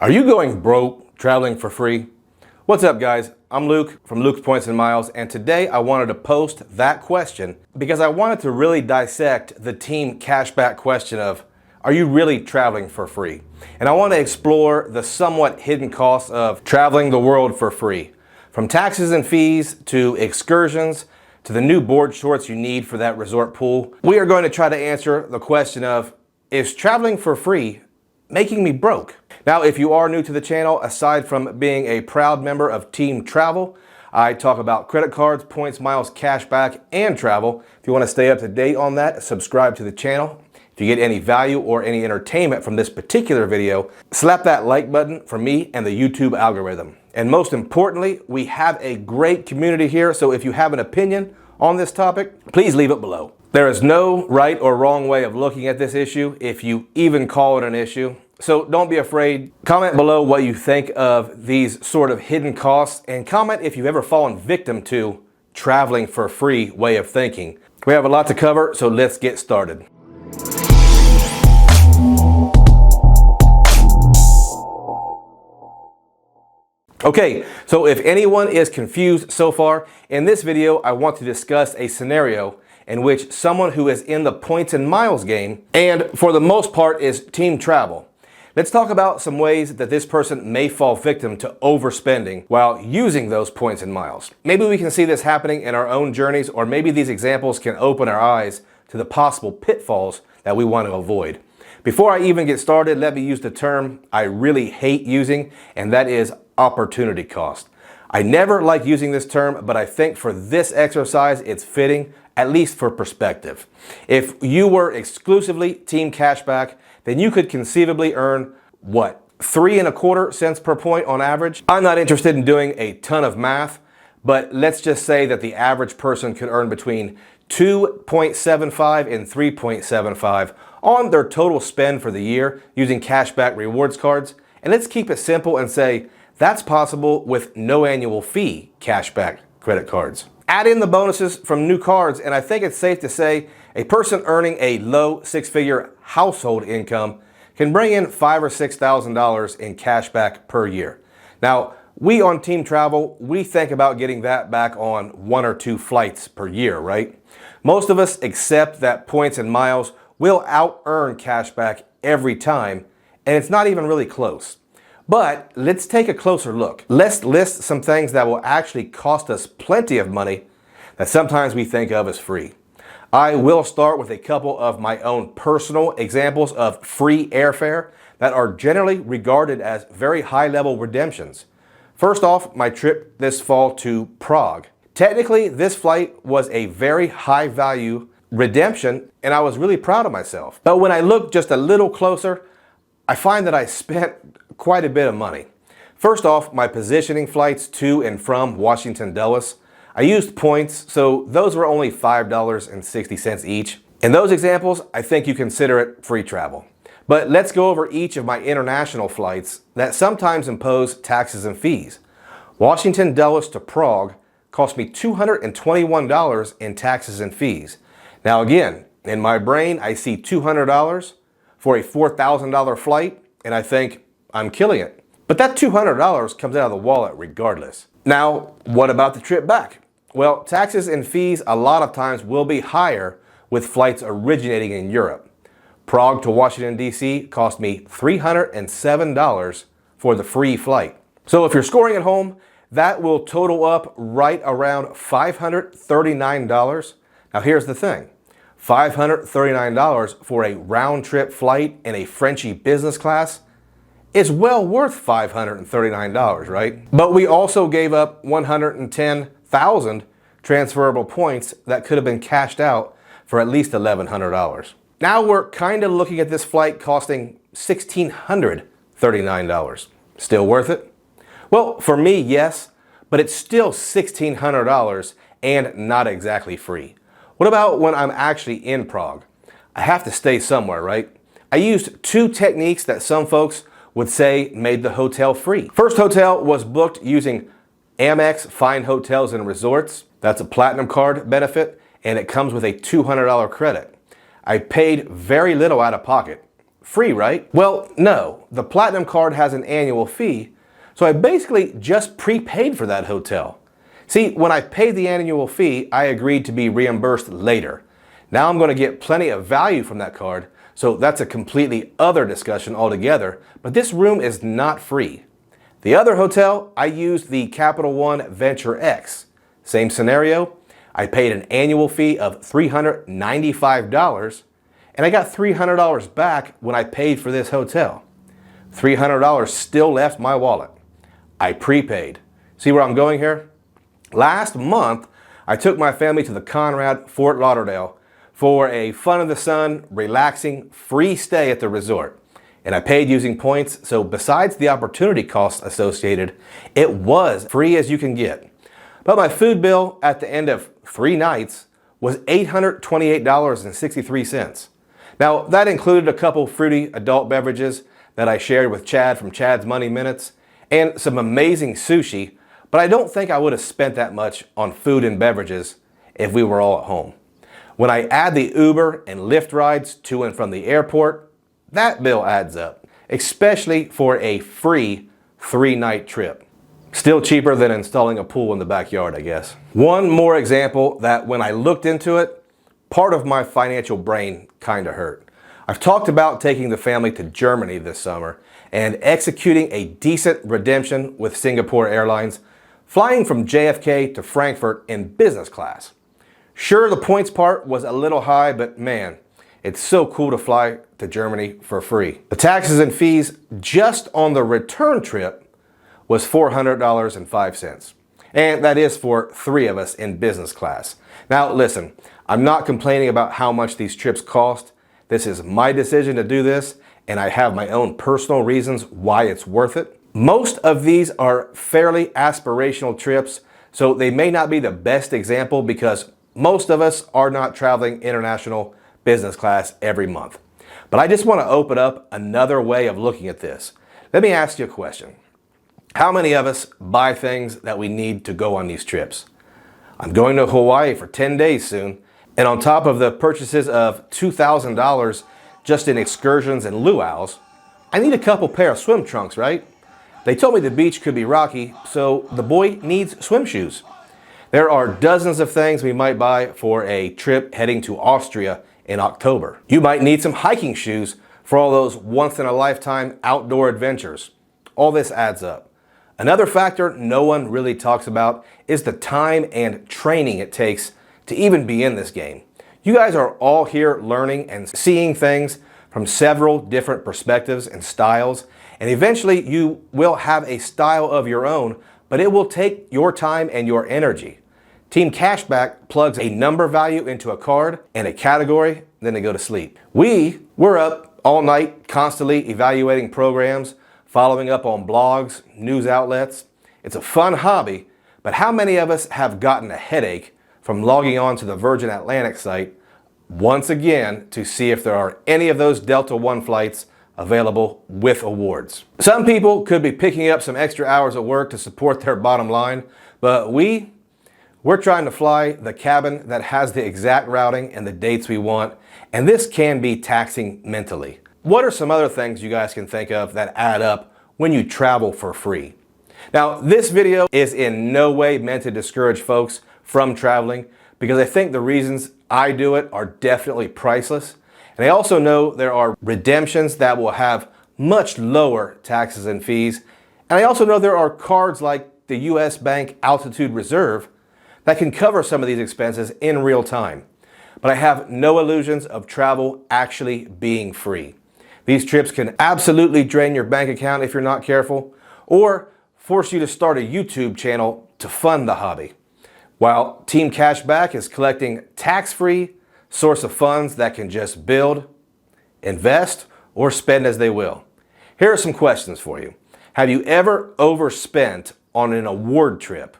Are you going broke traveling for free? What's up, guys? I'm Luke from Luke's Points and Miles, and today I wanted to post that question because I wanted to really dissect the team cashback question of, are you really traveling for free? And I want to explore the somewhat hidden costs of traveling the world for free. From taxes and fees to excursions to the new board shorts you need for that resort pool, we are going to try to answer the question of, is traveling for free making me broke? Now, if you are new to the channel, aside from being a proud member of Team Travel, I talk about credit cards, points, miles, cashback, and travel. If you want to stay up to date on that, subscribe to the channel. If you get any value or any entertainment from this particular video, slap that like button for me and the YouTube algorithm. And most importantly, we have a great community here, so if you have an opinion on this topic, please leave it below. There is no right or wrong way of looking at this issue, if you even call it an issue. So don't be afraid. Comment below what you think of these sort of hidden costs, and comment if you've ever fallen victim to traveling for free way of thinking. We have a lot to cover, so let's get started. Okay, so if anyone is confused so far, in this video I want to discuss a scenario in which someone who is in the points and miles game, and for the most part is team travel. Let's talk about some ways that this person may fall victim to overspending while using those points and miles. Maybe we can see this happening in our own journeys, or maybe these examples can open our eyes to the possible pitfalls that we want to avoid. Before I even get started, let me use the term I really hate using, and that is opportunity cost. I never like using this term, but I think for this exercise it's fitting, at least for perspective. If you were exclusively team cashback, then you could conceivably earn, what, 3.25 cents per point on average? I'm not interested in doing a ton of math, but let's just say that the average person could earn between 2.75 and 3.75 on their total spend for the year using cashback rewards cards. And let's keep it simple and say that's possible with no annual fee cashback credit cards. Add in the bonuses from new cards, and I think it's safe to say a person earning a low six-figure household income can bring in $5,000 or $6,000 in cashback per year. Now, we on Team Travel, we think about getting that back on 1 or 2 flights per year, right? Most of us accept that points and miles will out-earn cashback every time, and it's not even really close. But let's take a closer look. Let's list some things that will actually cost us plenty of money that sometimes we think of as free. I will start with a couple of my own personal examples of free airfare that are generally regarded as very high-level redemptions. First off, my trip this fall to Prague. Technically, this flight was a very high-value redemption, and I was really proud of myself. But when I look just a little closer, I find that I spent quite a bit of money. First off, my positioning flights to and from Washington Dulles, I used points, so those were only $5.60 each. In those examples, I think you consider it free travel. But let's go over each of my international flights that sometimes impose taxes and fees. Washington Dulles to Prague cost me $221 in taxes and fees. Now again, in my brain, I see $200 for a $4,000 flight, and I think I'm killing it. But that $200 comes out of the wallet regardless. Now, what about the trip back? Well, taxes and fees a lot of times will be higher with flights originating in Europe. Prague to Washington, D.C. cost me $307 for the free flight. So if you're scoring at home, that will total up right around $539. Now here's the thing. $539 for a round-trip flight in a Frenchy business class is well worth $539, right? But we also gave up 110,000 transferable points that could have been cashed out for at least $1,100. Now we're kind of looking at this flight costing $1,639. Still worth it? Well, for me, yes, but it's still $1,600 and not exactly free. What about when I'm actually in Prague? I have to stay somewhere, right? I used 2 techniques that some folks would say made the hotel free. First hotel was booked using Amex Fine Hotels and Resorts. That's a platinum card benefit, and it comes with a $200 credit. I paid very little out of pocket, free, right? Well, no. The Platinum card has an annual fee, so I basically just prepaid for that hotel. See, when I paid the annual fee, I agreed to be reimbursed later. Now I'm going to get plenty of value from that card, so that's a completely other discussion altogether, but this room is not free. The other hotel, I used the Capital One Venture X. Same scenario, I paid an annual fee of $395, and I got $300 back when I paid for this hotel. $300 still left my wallet. I prepaid. See where I'm going here? Last month, I took my family to the Conrad, Fort Lauderdale for a fun in the sun, relaxing, free stay at the resort. And I paid using points, so besides the opportunity costs associated, it was free as you can get. But my food bill at the end of 3 nights was $828.63. Now, that included a couple fruity adult beverages that I shared with Chad from Chad's Money Minutes and some amazing sushi, but I don't think I would have spent that much on food and beverages if we were all at home. When I add the Uber and Lyft rides to and from the airport, that bill adds up, especially for a free 3-night trip. Still cheaper than installing a pool in the backyard, I guess. One more example that when I looked into it, part of my financial brain kind of hurt. I've talked about taking the family to Germany this summer and executing a decent redemption with Singapore Airlines, flying from JFK to Frankfurt in business class. Sure, the points part was a little high, but man, it's so cool to fly to Germany for free. The taxes and fees just on the return trip was $400.05. And that is for 3 of us in business class. Now listen, I'm not complaining about how much these trips cost. This is my decision to do this, and I have my own personal reasons why it's worth it. Most of these are fairly aspirational trips, so they may not be the best example because most of us are not traveling international business class every month. But I just want to open up another way of looking at this. Let me ask you a question. How many of us buy things that we need to go on these trips? I'm going to Hawaii for 10 days soon, and on top of the purchases of $2,000 just in excursions and luau's, I need a couple pair of swim trunks, right? They told me the beach could be rocky, so the boy needs swim shoes. There are dozens of things we might buy for a trip heading to Austria in October. You might need some hiking shoes for all those once-in-a-lifetime outdoor adventures. All this adds up. Another factor no one really talks about is the time and training it takes to even be in this game. You guys are all here learning and seeing things from several different perspectives and styles, and eventually you will have a style of your own, but it will take your time and your energy. Team Cashback plugs a number value into a card and a category, then they go to sleep. We're up all night constantly evaluating programs, following up on blogs, news outlets. It's a fun hobby, but how many of us have gotten a headache from logging on to the Virgin Atlantic site once again to see if there are any of those Delta One flights available with awards? Some people could be picking up some extra hours of work to support their bottom line, but we're trying to fly the cabin that has the exact routing and the dates we want, and this can be taxing mentally. What are some other things you guys can think of that add up when you travel for free? Now, this video is in no way meant to discourage folks from traveling because I think the reasons I do it are definitely priceless. And I also know there are redemptions that will have much lower taxes and fees. And I also know there are cards like the US Bank Altitude Reserve that can cover some of these expenses in real time. But I have no illusions of travel actually being free. These trips can absolutely drain your bank account if you're not careful, or force you to start a YouTube channel to fund the hobby. While Team Cashback is collecting tax-free source of funds that can just build, invest, or spend as they will. Here are some questions for you. Have you ever overspent on an award trip?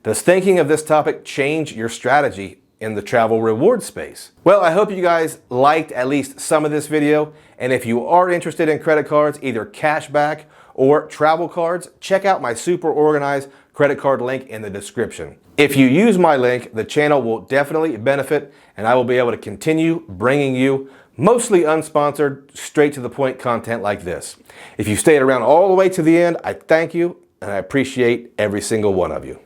Does thinking of this topic change your strategy in the travel reward space? Well, I hope you guys liked at least some of this video. And if you are interested in credit cards, either cashback or travel cards, check out my super organized credit card link in the description. If you use my link, the channel will definitely benefit, and I will be able to continue bringing you mostly unsponsored, straight to the point content like this. If you stayed around all the way to the end, I thank you and I appreciate every single one of you.